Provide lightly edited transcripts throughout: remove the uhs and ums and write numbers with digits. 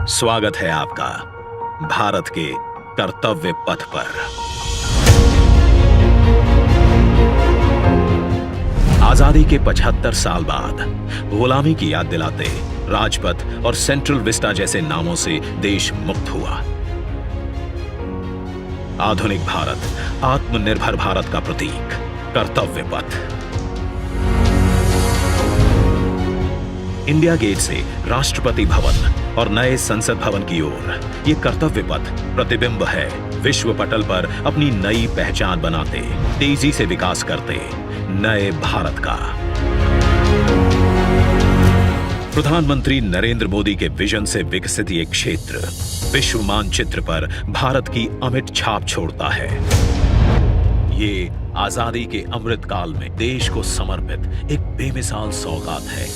स्वागत है आपका भारत के कर्तव्य पथ पर। आजादी के 75 साल बाद गुलामी की याद दिलाते राजपथ और सेंट्रल विस्टा जैसे नामों से देश मुक्त हुआ। आधुनिक भारत, आत्मनिर्भर भारत का प्रतीक कर्तव्य पथ। इंडिया गेट से राष्ट्रपति भवन और नए संसद भवन की ओर ये कर्तव्य पथ प्रतिबिंब है विश्व पटल पर अपनी नई पहचान बनाते, तेजी से विकास करते नए भारत का। प्रधानमंत्री नरेंद्र मोदी के विजन से विकसित ये क्षेत्र विश्व मानचित्र पर भारत की अमिट छाप छोड़ता है। ये आजादी के अमृत काल में देश को समर्पित एक बेमिसाल सौगात है।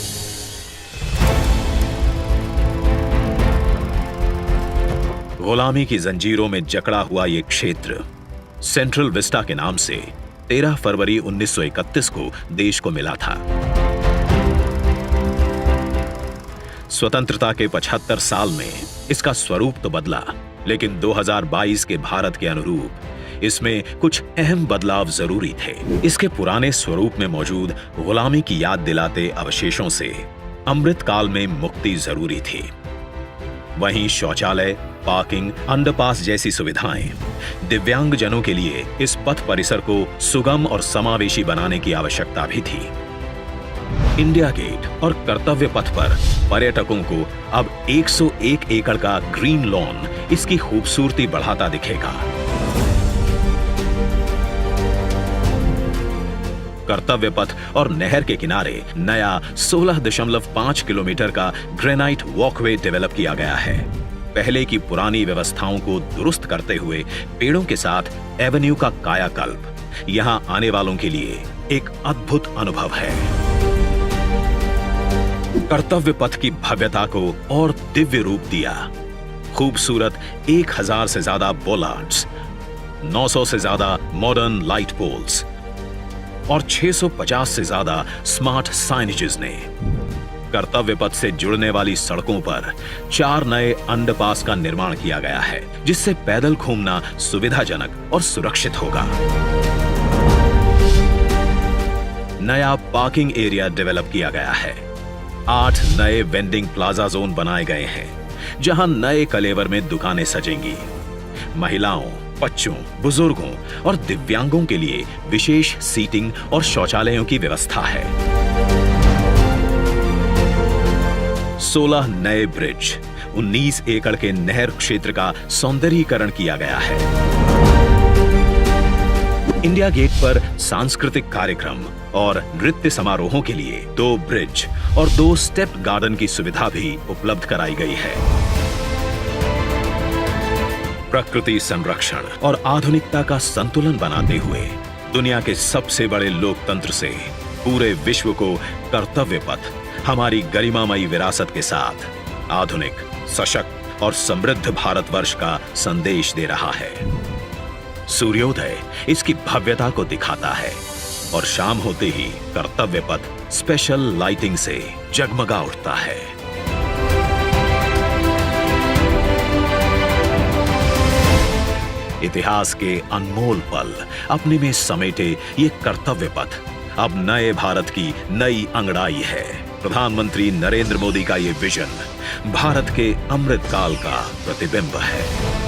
गुलामी की जंजीरों में जकड़ा हुआ यह क्षेत्र सेंट्रल विस्टा के नाम से 13 फरवरी 1931 को देश को मिला था। स्वतंत्रता के 75 साल में इसका स्वरूप तो बदला, लेकिन 2022 के भारत के अनुरूप इसमें कुछ अहम बदलाव जरूरी थे। इसके पुराने स्वरूप में मौजूद गुलामी की याद दिलाते अवशेषों से अमृत काल में मुक्ति जरूरी थी। वहीं शौचालय, पार्किंग, अंडरपास जैसी सुविधाएं दिव्यांग जनों के लिए इस पथ परिसर को सुगम और समावेशी बनाने की आवश्यकता भी थी। इंडिया गेट और कर्तव्य पथ पर पर्यटकों को अब 101 एकड़ का ग्रीन लॉन इसकी खूबसूरती बढ़ाता दिखेगा। कर्तव्य पथ और नहर के किनारे नया 16.5 किलोमीटर का ग्रेनाइट वॉकवे डेवलप किया गया है। पहले की पुरानी व्यवस्थाओं को दुरुस्त करते हुए पेड़ों के साथ एवेन्यू का कायाकल्प यहां आने वालों के लिए एक अद्भुत अनुभव है। कर्तव्य पथ की भव्यता को और दिव्य रूप दिया। खूबसूरत 1000 से ज्यादा बोलार्ड्स, 900 से ज्यादा मॉडर्न लाइट पोल्स और 650 से ज्यादा स्मार्ट साइनेजेस ने कर्तव्य पथ से जुड़ने वाली सड़कों पर 4 नए अंडरपास का निर्माण किया गया है, जिससे पैदल घूमना सुविधाजनक और सुरक्षित होगा। नया पार्किंग एरिया डेवलप किया गया है। 8 नए वेंडिंग प्लाजा जोन बनाए गए हैं, जहां नए कलेवर में दुकानें सजेंगी। महिलाओं, बच्चों, बुजुर्गों और दिव्यांगों के लिए विशेष सीटिंग और शौचालयों की व्यवस्था है। 16 नए ब्रिज, 19 एकड़ के नहर क्षेत्र का सौंदर्यीकरण किया गया है। इंडिया गेट पर सांस्कृतिक कार्यक्रम और नृत्य समारोहों के लिए 2 ब्रिज और 2 स्टेप गार्डन की सुविधा भी उपलब्ध कराई गई है। प्रकृति संरक्षण और आधुनिकता का संतुलन बनाते हुए दुनिया के सबसे बड़े लोकतंत्र से पूरे विश्व को कर्तव्य पथ हमारी गरिमामयी विरासत के साथ आधुनिक, सशक्त और समृद्ध भारतवर्ष का संदेश दे रहा है। सूर्योदय इसकी भव्यता को दिखाता है और शाम होते ही कर्तव्य पथ स्पेशल लाइटिंग से जगमगा उठता है। इतिहास के अनमोल पल अपने में समेटे ये कर्तव्य पथ अब नए भारत की नई अंगड़ाई है। प्रधानमंत्री नरेंद्र मोदी का ये विजन भारत के अमृत काल का प्रतिबिंब है।